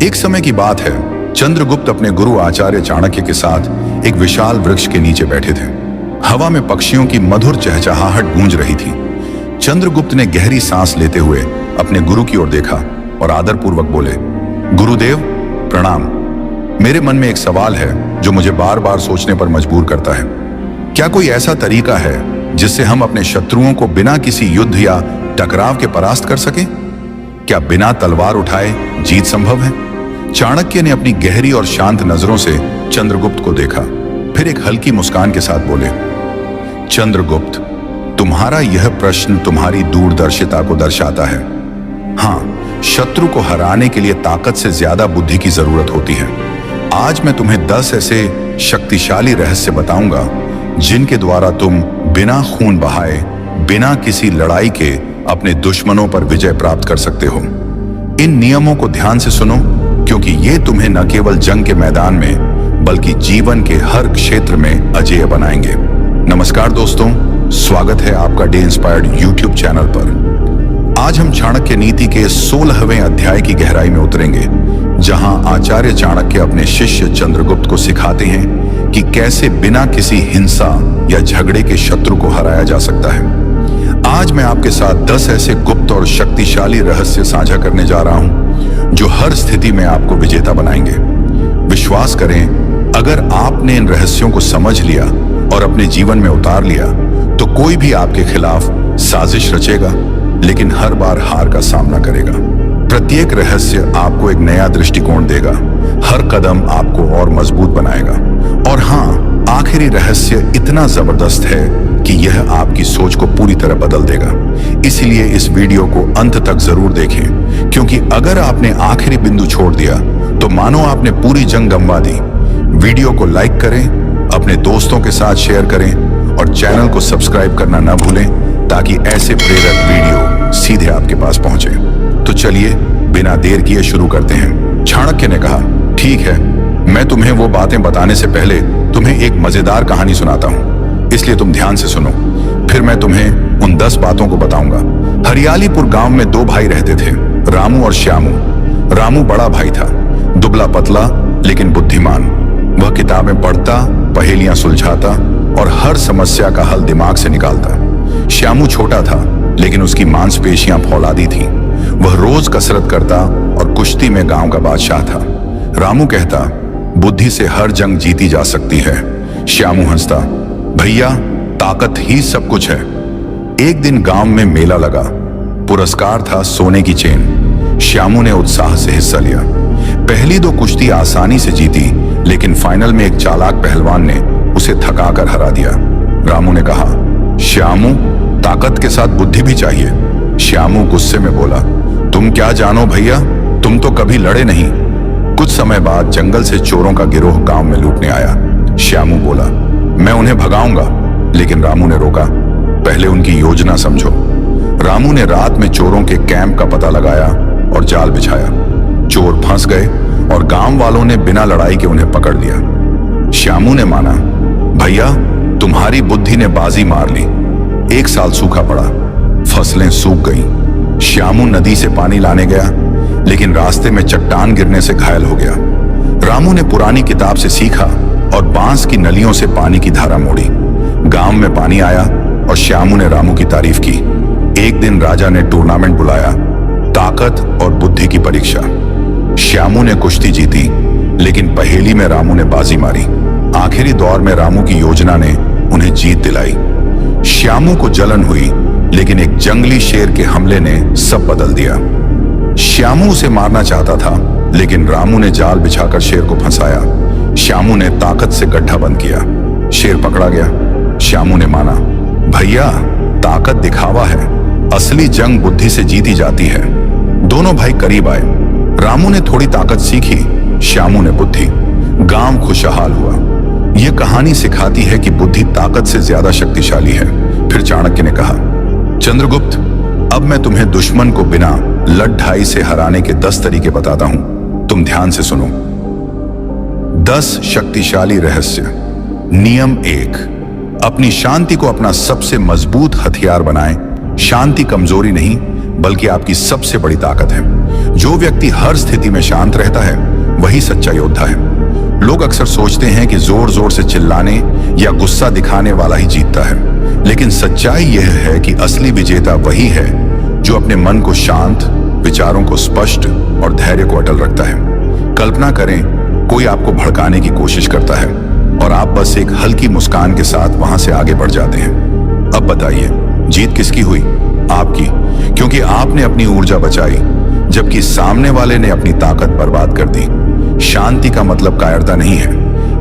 एक समय की बात है, चंद्रगुप्त अपने गुरु आचार्य चाणक्य के साथ एक विशाल वृक्ष के नीचे बैठे थे। हवा में पक्षियों की मधुर चहचहाहट गूंज रही थी। चंद्रगुप्त ने गहरी सांस लेते हुए अपने गुरु की ओर देखा और आदरपूर्वक बोले, गुरुदेव प्रणाम। मेरे मन में एक सवाल है जो मुझे बार बार सोचने पर मजबूर करता है। क्या कोई ऐसा तरीका है जिससे हम अपने शत्रुओं को बिना किसी युद्ध या टकराव के परास्त कर सकें? क्या बिना तलवार उठाए जीत संभव है? चाणक्य ने अपनी गहरी और शांत नजरों से चंद्रगुप्त को देखा, फिर एक हल्की मुस्कान के साथ बोले, चंद्रगुप्त, तुम्हारा यह प्रश्न तुम्हारी दूरदर्शिता को दर्शाता है। हाँ, शत्रु को हराने के लिए ताकत से ज्यादा बुद्धि की जरूरत होती है। आज मैं तुम्हें 10 ऐसे शक्तिशाली रहस्य बताऊंगा जिनके द्वारा तुम बिना खून बहाए, बिना किसी लड़ाई के अपने दुश्मनों पर विजय प्राप्त कर सकते हो। इन नियमों को ध्यान से सुनो, क्योंकि ये तुम्हें न केवल जंग के मैदान में बल्कि जीवन के हर क्षेत्र में अजेय बनाएंगे। नमस्कार दोस्तों, स्वागत है आपका डे इंस्पायर्ड यूट्यूब चैनल पर। आज हम चाणक्य नीति के 16वें अध्याय की गहराई में उतरेंगे, जहां आचार्य चाणक्य अपने शिष्य चंद्रगुप्त को सिखाते हैं कि कैसे बिना किसी हिंसा या झगड़े के शत्रु को हराया जा सकता है। आज मैं आपके साथ 10 ऐसे गुप्त और शक्तिशाली रहस्य साझा करने जा रहा हूं जो हर स्थिति में आपको विजेता बनाएंगे। विश्वास करें, अगर आपने इन रहस्यों को समझ लिया और अपने जीवन में उतार लिया तो कोई भी आपके खिलाफ साजिश रचेगा, लेकिन हर बार हार का सामना करेगा। प्रत्येक रहस्य आपको एक नया दृष्टिकोण देगा, हर कदम आपको और मजबूत बनाएगा। और हाँ, आखिरी रहस्य इतना जबरदस्त है कि यह आपकी सोच को पूरी तरह बदल देगा। इसलिए इस वीडियो को अंत तक जरूर देखें, क्योंकि अगर आपने आखिरी बिंदु छोड़ दिया तो मानो आपने पूरी जंग गंवा दी। वीडियो को लाइक करें, अपने दोस्तों के साथ शेयर करें और चैनल को सब्सक्राइब करना न भूलें, ताकि ऐसे प्रेरक वीडियो सीधे आपके पास पहुंचे। तो चलिए बिना देर किए शुरू करते हैं। चाणक्य ने कहा, ठीक है, मैं तुम्हें वो बातें बताने से पहले तुम्हें एक मजेदार कहानी सुनाता हूं, इसलिए तुम ध्यान से सुनो। फिर मैं तुम्हें उन 10 बातों को बताऊंगा। हरियालीपुर गांव में 2 भाई रहते थे, रामू और श्यामू। रामू बड़ा भाई था, दुबला पतला लेकिन बुद्धिमान। वह किताबें पढ़ता, पहेलियां सुलझाता और हर समस्या का हल दिमाग से निकालता। श्यामू छोटा था, लेकिन उसकी मांसपेशियां फौलादी थीं। वह रोज कसरत करता और कुश्ती में गांव का बादशाह था। रामू कहता, बुद्धि से हर जंग जीती जा सकती है। श्यामू हंसता, भैया ताकत ही सब कुछ है। एक दिन गांव में मेला लगा। पुरस्कार था सोने की चेन। श्यामू ने उत्साह से हिस्सा लिया। पहली 2 कुश्ती आसानी से जीती, लेकिन फाइनल में एक चालाक पहलवान ने उसे थकाकर हरा दिया। रामू ने कहा, श्यामू, ताकत के साथ बुद्धि भी चाहिए। श्यामू गुस्से में बोला, तुम क्या जानो भैया, तुम तो कभी लड़े नहीं। कुछ समय बाद जंगल से चोरों का गिरोह गांव में लूटने आया। श्यामू बोला, मैं उन्हें भगाऊंगा, लेकिन रामू ने रोका, पहले उनकी योजना समझो। रामू ने रात में चोरों के कैंप का पता लगाया और जाल बिछाया। चोर फंस गए और गांव वालों ने बिना लड़ाई के उन्हें पकड़ लिया। श्यामू ने माना, भैया तुम्हारी बुद्धि ने बाजी मार ली। 1 साल सूखा पड़ा, फसलें सूख गईं। श्यामू नदी से पानी लाने गया, लेकिन रास्ते में चट्टान गिरने से घायल हो गया। रामू ने पुरानी किताब से सीखा और बांस की नलियों से पानी की धारा मोड़ी। गांव में पानी आया और श्यामू ने रामू की तारीफ की। एक दिन राजा ने टूर्नामेंट बुलाया, ताकत और बुद्धि की परीक्षा। श्यामू ने कुश्ती जीती, लेकिन पहेली में रामू ने बाजी मारी। आखिरी दौर में रामू की योजना ने उन्हें जीत दिलाई। श्यामू को जलन हुई, लेकिन एक जंगली शेर के हमले ने सब बदल दिया। श्यामू उसे मारना चाहता था, लेकिन रामू ने जाल बिछाकर शेर को फंसाया। श्यामू ने ताकत से गड्ढा बंद किया। शेर पकड़ा गया। श्यामू ने माना, भैया ताकत दिखावा है, असली जंग बुद्धि से जीती जाती है। दोनों भाई करीब आए। रामू ने थोड़ी ताकत सीखी, श्यामू ने बुद्धि। गांव खुशहाल हुआ। यह कहानी सिखाती है कि बुद्धि ताकत से ज्यादा शक्तिशाली है। फिर चाणक्य ने कहा, चंद्रगुप्त, अब मैं तुम्हें दुश्मन को बिना लड़-ढाई से हराने के 10 तरीके बताता हूं, तुम ध्यान से सुनो। 10 शक्तिशाली रहस्य। नियम 1, अपनी शांति को अपना सबसे मजबूत हथियार बनाएं। शांति कमजोरी नहीं, बल्कि आपकी सबसे बड़ी ताकत है। जो व्यक्ति हर स्थिति में शांत रहता है वही सच्चा योद्धा है। लोग अक्सर सोचते हैं कि जोर जोर से चिल्लाने या गुस्सा दिखाने वाला ही जीतता है, लेकिन सच्चाई यह है कि असली विजेता वही है जो अपने मन को शांत, विचारों को स्पष्ट और धैर्य को अटल रखता है। कल्पना करें, कोई आपको भड़काने की कोशिश करता है और आप बस एक हल्की मुस्कान के साथ वहां से आगे बढ़ जाते हैं। अब बताइए, जीत किसकी हुई? आपकी, क्योंकि आपने अपनी ऊर्जा बचाई, जबकि सामने वाले ने अपनी ताकत बर्बाद कर दी। शांति का मतलब कायरता नहीं है,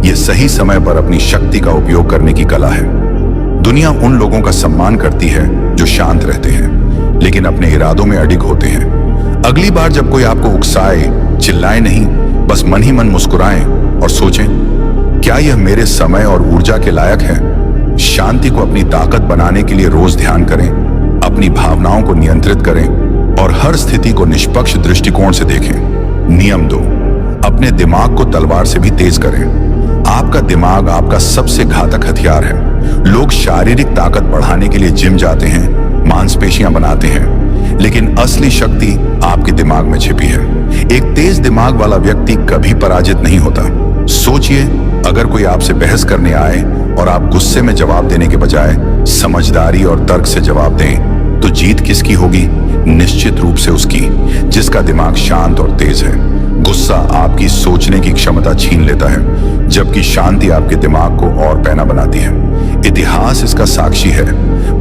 यह सही समय पर अपनी शक्ति का उपयोग करने की कला है। दुनिया उन लोगों का सम्मान करती है जो शांत रहते हैं, लेकिन अपने इरादों में अडिग होते हैं। अगली बार जब कोई आपको उकसाए, चिल्लाए नहीं, बस मन ही मन मुस्कुराएं और सोचें, क्या यह मेरे समय और ऊर्जा के लायक है? शांति को अपनी ताकत बनाने के लिए रोज ध्यान करें, अपनी भावनाओं को नियंत्रित करें और हर स्थिति को निष्पक्ष दृष्टिकोण से देखें। नियम 2, अपने दिमाग को तलवार से भी तेज करें। आपका दिमाग आपका सबसे घातक हथियार है। लोग शारीरिक ताकत बढ़ाने के लिए जिम जाते हैं, मांसपेशियां बनाते हैं, लेकिन असली शक्ति आपके दिमाग में छिपी है। एक तेज दिमाग वाला व्यक्ति कभी पराजित नहीं होता। सोचिए, अगर कोई आपसे बहस करने आए और आप गुस्से में जवाब देने के बजाय समझदारी और तर्क से जवाब दें, तो जीत किसकी होगी? निश्चित रूप से उसकी, जिसका दिमाग शांत और तेज है। गुस्सा आपकी सोचने की क्षमता छीन लेता है, जबकि शांति आपके दिमाग को और पैना बनाती है। इतिहास इसका साक्षी है।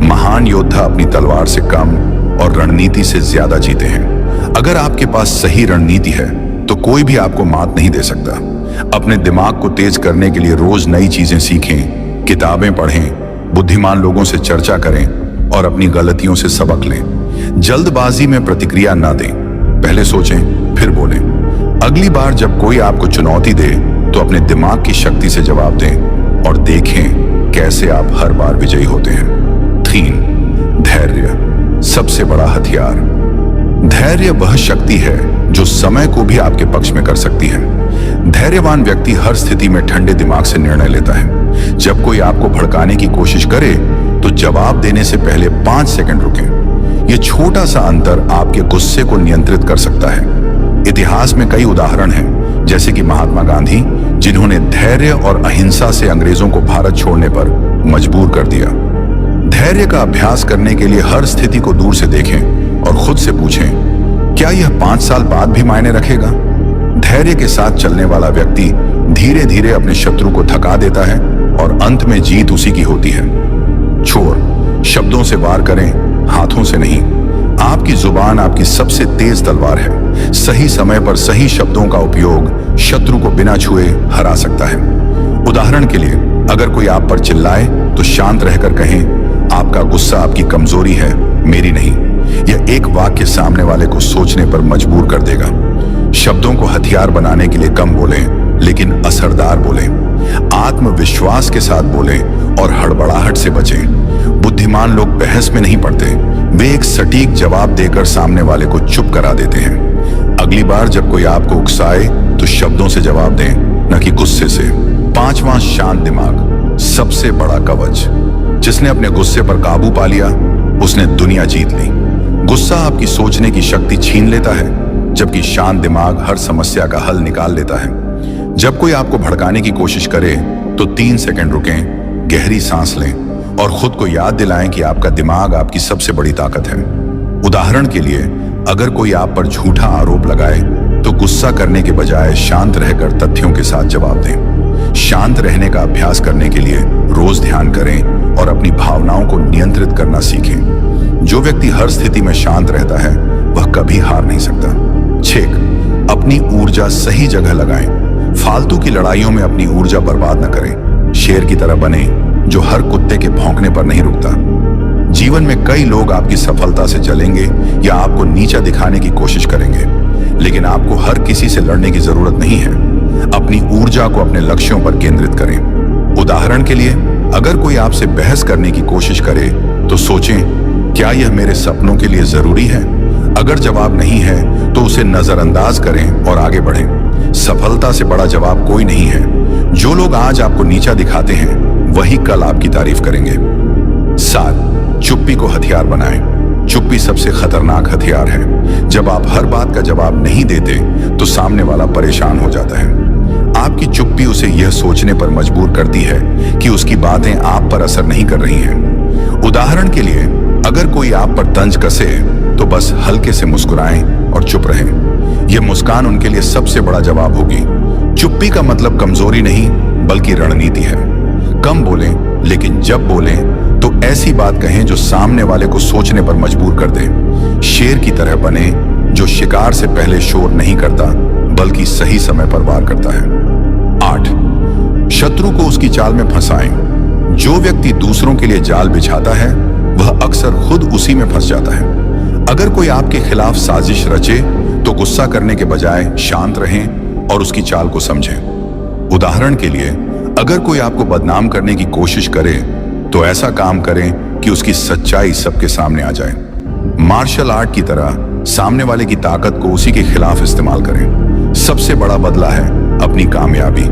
महान योद्धा अपनी तलवार से कम और रणनीति से ज्यादा जीते हैं। अगर आपके पास सही रणनीति है तो कोई भी आपको मात नहीं दे सकता। अपने दिमाग को तेज करने के लिए रोज नई चीजें सीखें, किताबें पढ़ें, बुद्धिमान लोगों से चर्चा करें और अपनी गलतियों से सबक लें। जल्दबाजी में प्रतिक्रिया ना दें, पहले सोचें फिर बोलें। अगली बार जब कोई आपको चुनौती दे तो अपने दिमाग की शक्ति से जवाब दें और देखें कैसे आप हर बार विजयी होते हैं। 3, धैर्य, सबसे बड़ा हथियार। धैर्य वह शक्ति है जो समय को भी आपके पक्ष में कर सकती है। धैर्यवान व्यक्ति हर स्थिति में ठंडे दिमाग से निर्णय लेता है। जब कोई आपको भड़काने की कोशिश करे तो जवाब देने से पहले 5 सेकंड रुकें। यह छोटा सा अंतर आपके गुस्से को नियंत्रित कर सकता है। इतिहास में कई उदाहरण हैं, जैसे कि महात्मा गांधी, जिन्होंने धैर्य और अहिंसा से अंग्रेजों को भारत छोड़ने पर मजबूर कर दिया। धैर्य का अभ्यास करने के लिए हर स्थिति को दूर से देखें और खुद से पूछें, क्या यह 5 साल बाद भी मायने रखेगा? धैर्य के साथ चलने वाला व्यक्ति धीरे धीरे अपने शत्रु को थका देता है और अंत में जीत उसी की होती है। छोड़, शब्दों से वार करें, हाथों से नहीं। आपकी जुबान आपकी सबसे तेज तलवार है। सही समय पर सही शब्दों का उपयोग शत्रु को बिना छुए हरा सकता है। उदाहरण के लिए, अगर कोई आप पर चिल्लाए तो शांत रहकर कहें, आपका गुस्सा आपकी कमजोरी है, मेरी नहीं। यह एक वाक्य सामने वाले को सोचने पर मजबूर कर देगा। शब्दों को हथियार बनाने के लिए कम बोलें, लेकिन असरदार बोलें। आत्मविश्वास के साथ बोलें और हड़बड़ाहट से बचें। बुद्धिमान लोग बहस में नहीं पड़ते, वे एक सटीक जवाब देकर सामने वाले को चुप करा देते हैं। अगली बार जब कोई आपको उकसाए तो शब्दों से जवाब दें, न कि गुस्से से। 5वां, शांत दिमाग, सबसे बड़ा कवच। जिसने अपने गुस्से पर काबू पा लिया, उसने दुनिया जीत ली। गुस्सा आपकी सोचने की शक्ति छीन लेता है, जबकि शांत दिमाग हर समस्या का हल निकाल लेता है। जब कोई आपको भड़काने की कोशिश करे तो 3 सेकंड रुकें, गहरी सांस लें और खुद को याद दिलाएं कि आपका दिमाग आपकी सबसे बड़ी ताकत है। उदाहरण के लिए, अगर कोई आप पर झूठा आरोप लगाए तो गुस्सा करने के बजाय शांत रहकर तथ्यों के साथ जवाब दें। शांत रहने का अभ्यास करने के लिए रोज ध्यान करें और अपनी भावनाओं को नियंत्रित करना सीखें। जो व्यक्ति हर स्थिति में शांत रहता है वह कभी हार नहीं सकता। 6, अपनी ऊर्जा सही जगह लगाएं। फालतू की लड़ाइयों में अपनी ऊर्जा बर्बाद न करें। शेर की तरह बने जो हर कुत्ते के भौंकने पर नहीं रुकता। जीवन में कई लोग आपकी सफलता से जलेंगे या आपको नीचा दिखाने की कोशिश करेंगे, लेकिन आपको हर किसी से लड़ने की जरूरत नहीं है। अपनी ऊर्जा को अपने लक्ष्यों पर केंद्रित करें। उदाहरण के लिए, अगर कोई आपसे बहस करने की कोशिश करे तो सोचें, क्या यह मेरे सपनों के लिए जरूरी है? अगर जवाब नहीं है तो उसे नजरअंदाज करें और आगे बढ़ें। सफलता से बड़ा जवाब कोई नहीं है। जो लोग आज आपको नीचा दिखाते हैं वही कल आपकी तारीफ करेंगे। 7, चुप्पी को हथियार बनाएं। चुप्पी सबसे खतरनाक हथियार है। जब आप हर बात का जवाब नहीं देते तो सामने वाला परेशान हो जाता है। आपकी चुप्पी उसे यह सोचने पर मजबूर करती है कि उसकी बातें आप पर असर नहीं कर रही हैं। उदाहरण के लिए, अगर कोई आप पर तंज कसे तो बस हल्के से मुस्कुराएं और चुप रहें। यह मुस्कान उनके लिए सबसे बड़ा जवाब होगी। चुप्पी का मतलब कमजोरी नहीं बल्कि रणनीति है। कम बोलें, लेकिन जब बोलें तो ऐसी बात कहें जो सामने वाले को सोचने पर मजबूर कर दे। शेर की तरह बने जो शिकार से पहले शोर नहीं करता बल्कि सही समय पर वार करता है। 8, शत्रु को उसकी चाल में फंसाएं। जो व्यक्ति दूसरों के लिए जाल बिछाता है वह अक्सर खुद उसी में फंस जाता है। अगर कोई आपके खिलाफ साजिश रचे तो गुस्सा करने के बजाय शांत रहें और उसकी चाल को समझें। उदाहरण के लिए, अगर कोई आपको बदनाम करने की कोशिश करे तो ऐसा काम करें कि उसकी सच्चाई सबके सामने आ जाए। मार्शल आर्ट की तरह सामने वाले की ताकत को उसी के खिलाफ इस्तेमाल करें। सबसे बड़ा बदला है अपनी कामयाबी।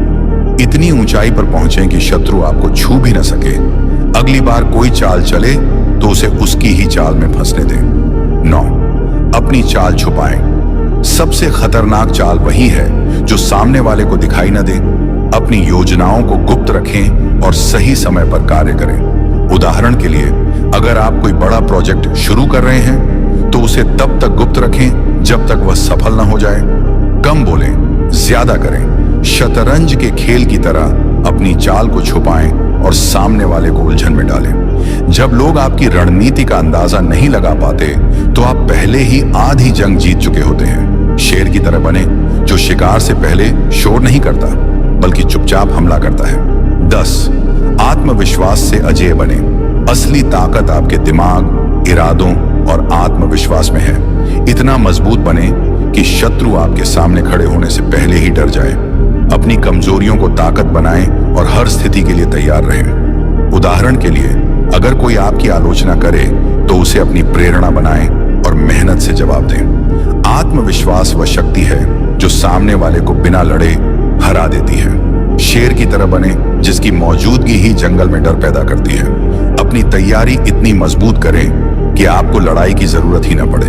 इतनी ऊंचाई पर पहुंचें कि शत्रु आपको छू भी न सके। अगली बार कोई चाल चले तो उसे उसकी ही चाल में फंसने दें। 9, अपनी चाल छुपाएं। सबसे खतरनाक चाल वही है जो सामने वाले को दिखाई न दे। अपनी योजनाओं को गुप्त रखें और सही समय पर कार्य करें। उदाहरण के लिए, अगर आप कोई बड़ा प्रोजेक्ट शुरू कर रहे हैं तो उसे तब तक गुप्त रखें जब तक वह सफल न हो जाए। कम बोलें, ज्यादा करें। शतरंज के खेल की तरह अपनी चाल को छुपाएं और सामने वाले को उलझन में डालें। जब लोग आपकी रणनीति का अंदाजा नहीं लगा पाते तो आप पहले ही आधी जंग जीत चुके होते हैं। शेर की तरह बने जो शिकार से पहले शोर नहीं करता बल्कि चुपचाप हमला करता है। 10, आत्मविश्वास से अजेय बने। असली ताकत आपके दिमाग, इरादों और आत्मविश्वास में है। इतना मजबूत बने कि शत्रु आपके सामने खड़े होने से पहले ही डर जाए। अपनी कमजोरियों को ताकत बनाएं और हर स्थिति के लिए तैयार रहें। उदाहरण के लिए, अगर कोई आपकी आलोचना करे तो उसे अपनी प्रेरणा बनाएं और मेहनत से जवाब दें। आत्मविश्वास वह शक्ति है जो सामने वाले को बिना लड़े हरा देती है। शेर की तरह बने जिसकी मौजूदगी ही जंगल में डर पैदा करती है। अपनी तैयारी इतनी मजबूत करें कि आपको लड़ाई की जरूरत ही न पड़े।